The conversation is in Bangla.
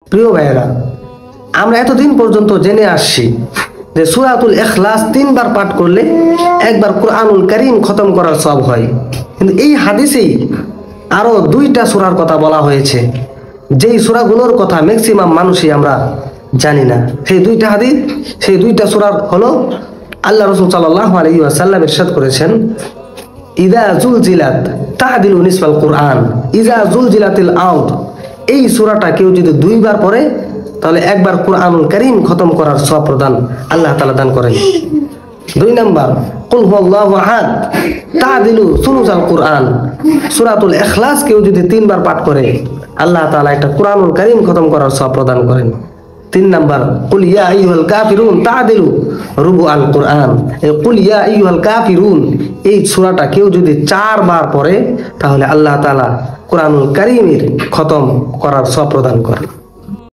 প্রিয় ভাইয়েরা, আমরা এতদিন পর্যন্ত জেনে আসছি যে সূরাতুল ইখলাস 3 বার পাঠ করলে একবার কুরআনুল কারীম খতম করার সওয়াব হয়। কিন্তু এই হাদিসেই আরো 2টা সূরার কথা বলা হয়েছে, যেই সূরাগুলোর কথা ম্যাক্সিমাম মানুষই আমরা জানি না। সেই 2টা হাদিস, সেই 2টা সূরার হলো আল্লাহ রাসূল সাল্লাল্লাহু আলাইহি ওয়াসাল্লাম ইরশাদ করেছেন, ইযা জুলজিলাত তা'দিলু নিসফাল কুরআন ইযা জুলজিলাতিল আরদ। এই সূরাটা কেউ যদি 2 বার পড়ে তাহলে একবার কুরআনুল কারীম খতম করার সওয়াব প্রদান আল্লাহ তাআলা দান করেন। 2 নাম্বার, কুল হুয়াল্লাহু আহাদ তা'দিলু সুলুসাল কুরআন। সূরাতুল ইখলাস কেউ যদি 3 বার পাঠ করে আল্লাহ তাআলা একটা কুরআনুল কারীম খতম করার সওয়াব প্রদান করেন। 3 নাম্বার, কুল ইয়া আইয়ুহাল কাফিরুন তা'দিলু রুবুআল কুরআন। এই কুল ইয়া আইয়ুহাল কাফিরুন এই সূরাটা কেউ যদি 4 বার পড়ে তাহলে আল্লাহ তাআলা কুরআনুল কারীমের খতম করার সওয়াব প্রদান করেন।